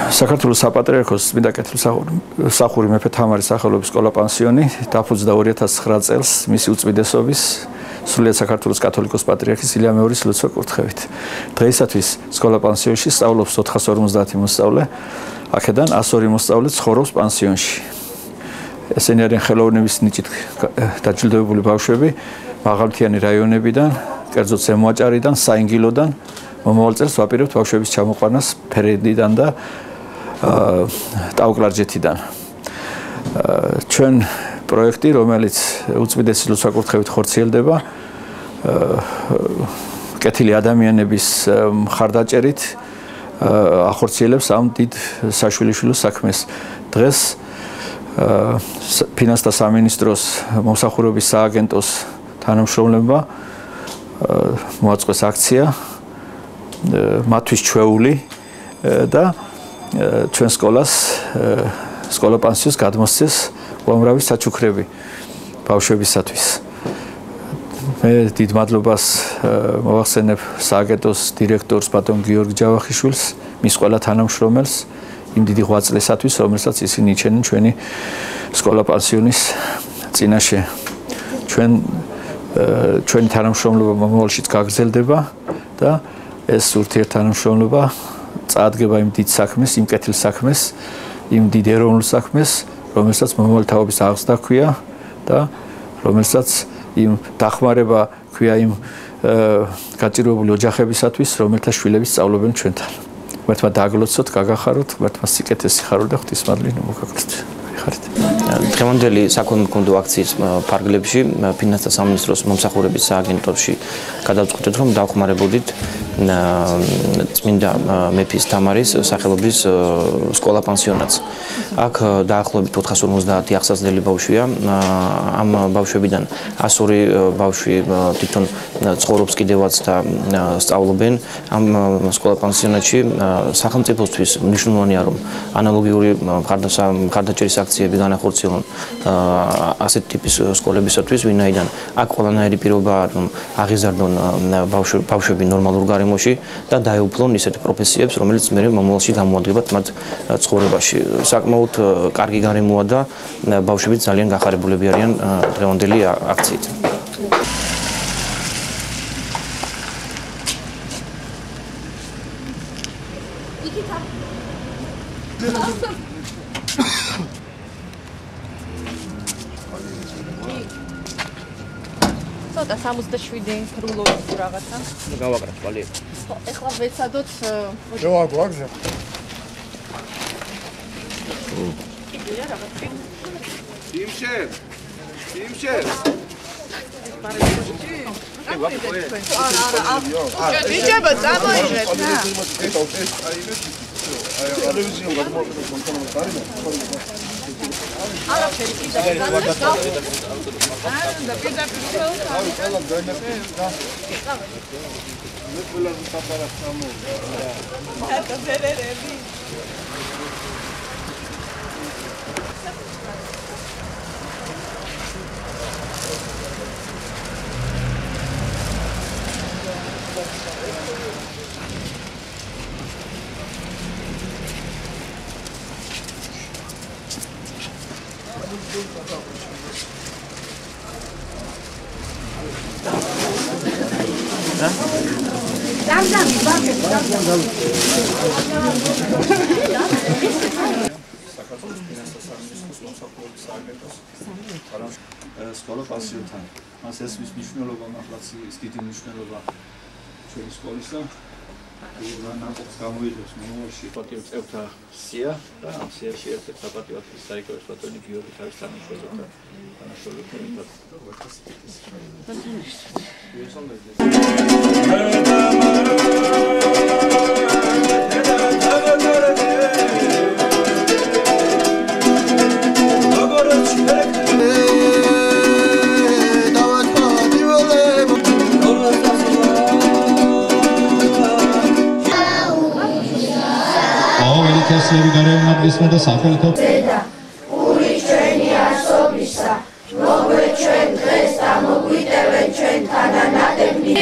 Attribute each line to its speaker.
Speaker 1: საქართველოს საპატრიარქოს წმინდა კეთილსახური მეფე თამარის სახელობის სკოლა-პანსიონი დაფუძნდა 2009 წელს მისი უწმიდესობის სრულიად საქართველოს კათოლიკოს პატრიარქის ილია მეორის ლოცვა კურთხევით. დღეისათვის სკოლა-პანსიონში სწავლობს 450 მოსწავლე, აქედან 102 მოსწავლე ცხოვრობს პანსიონში. ესენი არიან ხელოვნების ნიჭით დაჯილდოებული ბავშვები მაღალმთიანი რაიონებიდან, კერძოდ ზემოაჭარიდან, საინგილოდან. მომავალ წელს ვაპირებთ ბავშვების ჩამოყვანას ფერედიდან და ტაო-კლარჯეთიდან. ჩვენ პროექტი, რომელიც უწმიდესი ლოცვა კურთხევით ხორციელდება, კეთილი ადამიანების მხარდაჭერით ახორციელებს ამ დიდ საშვილიშვილო საქმეს. დღეს ფინანსთა სამინისტროს მომსახურების სააგენტოს თანამშრომლებმა მოაწყვეს აქცია მათთვის ჩვეული და ჩვენ სკოლა-პანსიონს გადმოსცეს უამრავი საჩუქრები ბავშვებისათვის. მე დიდ მადლობას მოვახსენებ სააგენტოს დირექტორს ბატონ გიორგი ჯავახიშვილს, მის ყველა თანამშრომელს იმ დიდი ღვაწლისათვის, რომელსაც ისინი იჩენენ ჩვენი სკოლა-პანსიონის წინაშე. ჩვენი თანამშრომლობა მომავალშიც გაგრძელდება და ეს ურთიერთთანამშრომლობა წაადგება იმ დიდ საქმეს, იმ კეთილ საქმეს, იმ დიდ ეროვნულ საქმეს, რომელსაც მომავალ თაობის აღზრდა ჰქვია და რომელსაც იმ დახმარება ჰქვია იმ გაჭირვებული ოჯახებისათვის, რომელთა შვილები სწავლობენ ჩვენთან. ღმერთმა დააგლოცოთ, გაგახაროთ, ღმერთმა სიკეთე სიხარულო და ღვთისმადლი მოგაგრძელოთ.
Speaker 2: დღევანდელი საქველმოქმედო აქციის ფარგლებში ფინანსთა სამინისტროს მომსახურების სააგენტოში გადავწყვიტეთ, რომ დავხმარებოდით წმინდა მეფის თამარის სახელობის სკოლა-პანსიონატს. აქ დაახლოებით 450 ახსაზრდელი ბავშვია. ამ ბავშვებიდან 102 ბავშვი თვითონ ცხოვრობს კიდევაც და სწავლობენ. ამ სკოლა-პანსიონატში სახელმწიფოსთვის მნიშვნელოვანია, რომ ანალოგიური მხარდაჭერის აქციები განახორციელონ ასეთ ტიპის სკოლებისათვის, ვინაიდან აქ ყველანაირი პირობაა, რომ აღიზარდონ ბავშვები ნორმალურ გარემოში და დაეუფლონ ისეთ პროფესიებს, რომელიც მერე მომავალში გამოადგებათ მათ ცხოვრებაში. საკმაოდ კარგი გარემოა და ბავშვები ძალიან გახარებულები არიან დღევანდელი აქციით.
Speaker 3: ცოტა 67 რულოის რაღაცა.
Speaker 2: გავაკრათ ყალი.
Speaker 3: ხო, ეხლა ვეცადოთ
Speaker 4: შევაგო აგზე.
Speaker 3: კიდია რაღაცა.
Speaker 4: იმშებ.
Speaker 3: ვიჭება წამოიღეთ რა. არაფერი კიდე
Speaker 1: სკოლა-პანსიონთან. მას ეს მნიშვნელობა მართლაც ის დიდი მნიშვნელობა ჩვენი სკოლისა. ნაკობს გამოიღებს მომავალში პატიო წევთა სია და ამ სიაში ერთ-ერთი საპატიო საიკოეს ბატონი გიორგი თავის თანამშრომელთა
Speaker 5: Სერი გარემოადგენსმა და სახელმწიფო
Speaker 6: ური ჩვენი ასობისა მოგვეჩვენ დღეს და მოგვიტევენ ჩვენ თანანადები